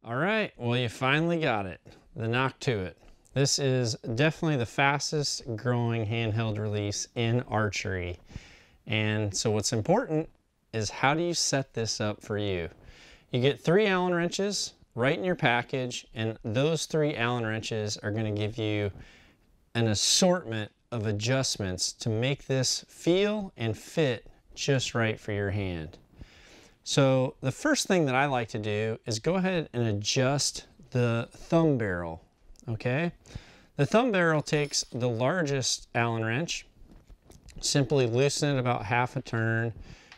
All right, well, you finally got it, the Nock to it. This is definitely the fastest growing handheld release in archery. And so what's important is how do you set this up for you? You get 3 Allen wrenches right in your package, and those 3 Allen wrenches are going to give you an assortment of adjustments to make this feel and fit just right for your hand. So the first thing that I like to do is go ahead and adjust the thumb barrel, okay? The thumb barrel takes the largest Allen wrench, simply loosen it about half a turn,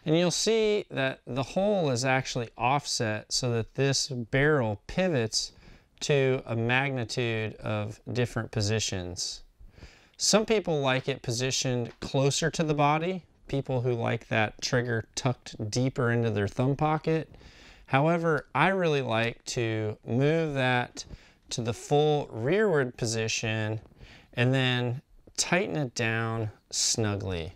and you'll see that the hole is actually offset so that this barrel pivots to a magnitude of different positions. Some people like it positioned closer to the body, people who like that trigger tucked deeper into their thumb pocket. However, I really like to move that to the full rearward position and then tighten it down snugly.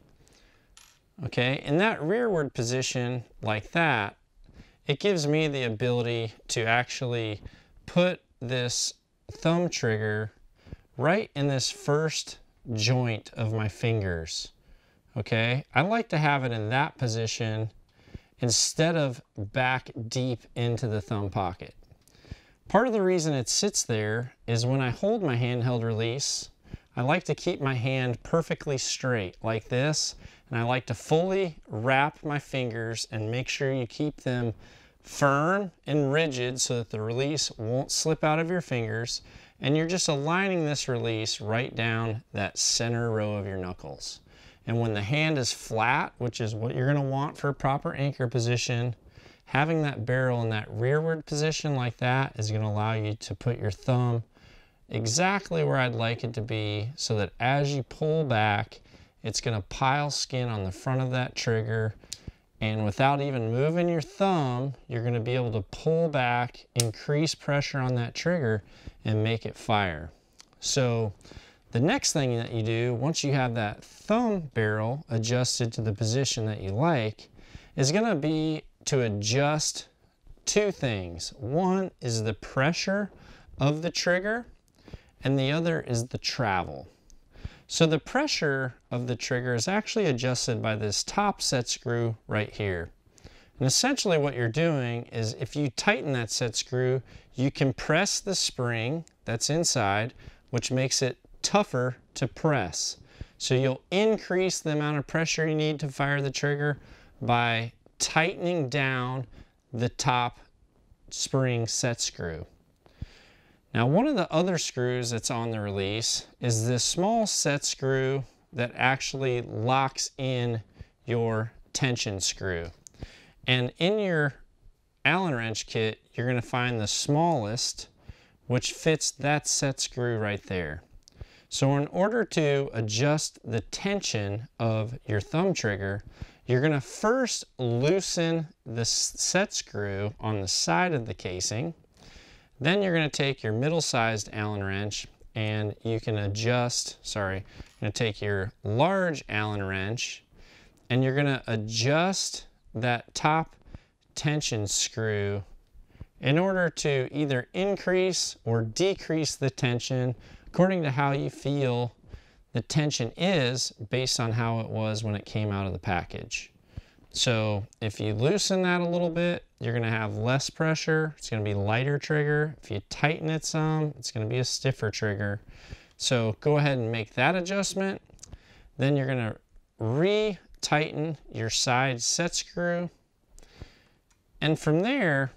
Okay, in that rearward position like that, it gives me the ability to actually put this thumb trigger right in this first joint of my fingers. Okay, I like to have it in that position instead of back deep into the thumb pocket. Part of the reason it sits there is when I hold my handheld release, I like to keep my hand perfectly straight like this, and I like to fully wrap my fingers and make sure you keep them firm and rigid so that the release won't slip out of your fingers, and you're just aligning this release right down that center row of your knuckles. And when the hand is flat, which is what you're going to want for a proper anchor position, having that barrel in that rearward position like that is going to allow you to put your thumb exactly where I'd like it to be so that as you pull back, it's going to pile skin on the front of that trigger. And without even moving your thumb, you're going to be able to pull back, increase pressure on that trigger, and make it fire. So the next thing that you do, once you have that thumb barrel adjusted to the position that you like, is going to be to adjust 2 things. One is the pressure of the trigger, and the other is the travel. So the pressure of the trigger is actually adjusted by this top set screw right here. And essentially what you're doing is if you tighten that set screw, you compress the spring that's inside, which makes it tougher to press. So you'll increase the amount of pressure you need to fire the trigger by tightening down the top spring set screw. Now, one of the other screws that's on the release is this small set screw that actually locks in your tension screw. And in your Allen wrench kit, you're going to find the smallest, which fits that set screw right there. So in order to adjust the tension of your thumb trigger, you're going to first loosen the set screw on the side of the casing. Then you're going to take your middle-sized Allen wrench and you can adjust, you're going to take your large Allen wrench and you're going to adjust that top tension screw in order to either increase or decrease the tension according to how you feel the tension is based on how it was when it came out of the package. So if you loosen that a little bit, you're going to have less pressure. It's going to be lighter trigger. If you tighten it some, it's going to be a stiffer trigger. So go ahead and make that adjustment. Then you're going to re-tighten your side set screw. And from there,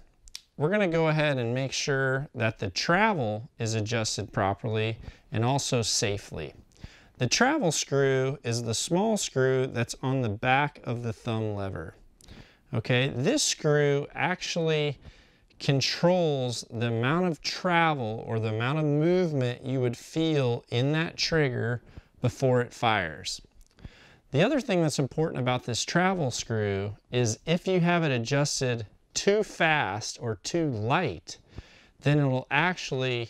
we're going to go ahead and make sure that the travel is adjusted properly and also safely. The travel screw is the small screw that's on the back of the thumb lever. Okay, this screw actually controls the amount of travel or the amount of movement you would feel in that trigger before it fires. The other thing that's important about this travel screw is if you have it adjusted too fast or too light, then it will actually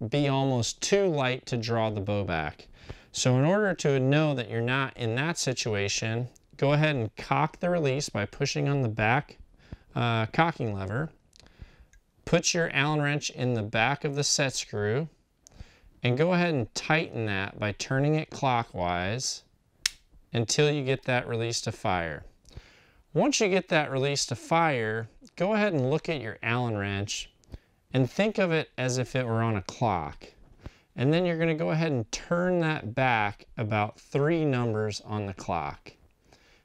be almost too light to draw the bow back. So in order to know that you're not in that situation, go ahead and cock the release by pushing on the back cocking lever. put your Allen wrench in the back of the set screw and go ahead and tighten that by turning it clockwise until you get that release to fire. Once you get that release to fire, go ahead and look at your Allen wrench and think of it as if it were on a clock. And then you're going to go ahead and turn that back about 3 numbers on the clock.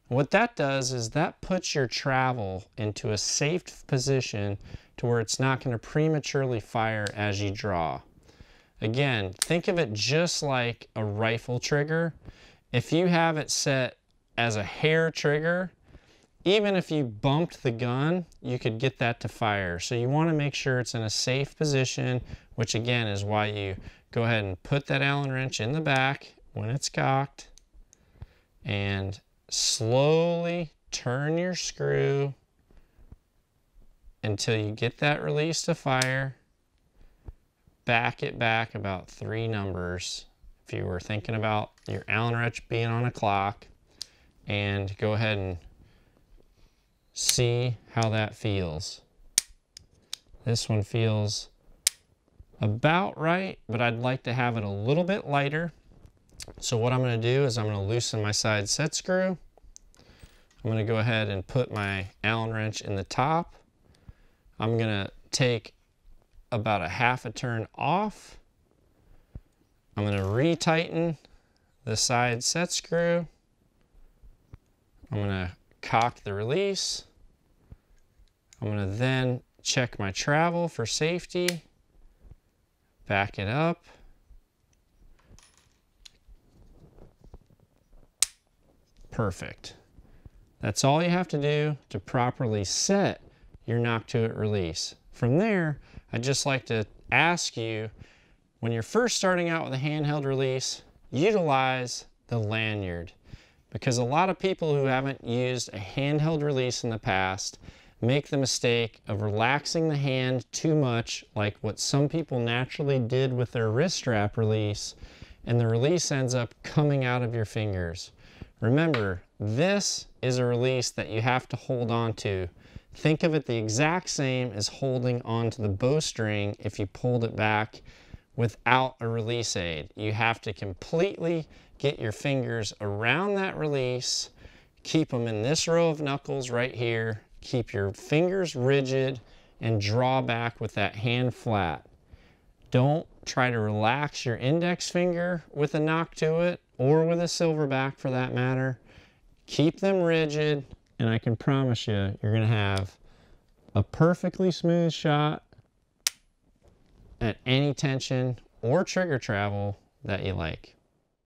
What that does is that puts your travel into a safe position to where it's not going to prematurely fire as you draw. Again, think of it just like a rifle trigger. If you have it set as a hair trigger, even if you bumped the gun, you could get that to fire. So you want to make sure it's in a safe position, which again is why you go ahead and put that Allen wrench in the back when it's cocked and slowly turn your screw until you get that release to fire. Back it back about 3 numbers if you were thinking about your Allen wrench being on a clock, and go ahead and see how that feels. This one feels about right, but I'd like to have it a little bit lighter. So what I'm going to do is I'm going to loosen my side set screw. I'm going to go ahead and put my Allen wrench in the top. I'm going to take about a half a turn off. I'm going to retighten the side set screw. I'm going to cock the release. I'm going to then check my travel for safety. Back it up. Perfect. That's all you have to do to properly set your Nock to It release. From there, I'd just like to ask you, when you're first starting out with a handheld release, utilize the lanyard. Because a lot of people who haven't used a handheld release in the past make the mistake of relaxing the hand too much, like what some people naturally did with their wrist strap release, and the release ends up coming out of your fingers. Remember, this is a release that you have to hold on to. Think of it the exact same as holding onto the bowstring if you pulled it back without a release aid. You have to completely get your fingers around that release, keep them in this row of knuckles right here, keep your fingers rigid, and draw back with that hand flat. Don't try to relax your index finger with a Nock to It, or with a silverback for that matter. Keep them rigid, and I can promise you, you're going to have a perfectly smooth shot at any tension or trigger travel that you like.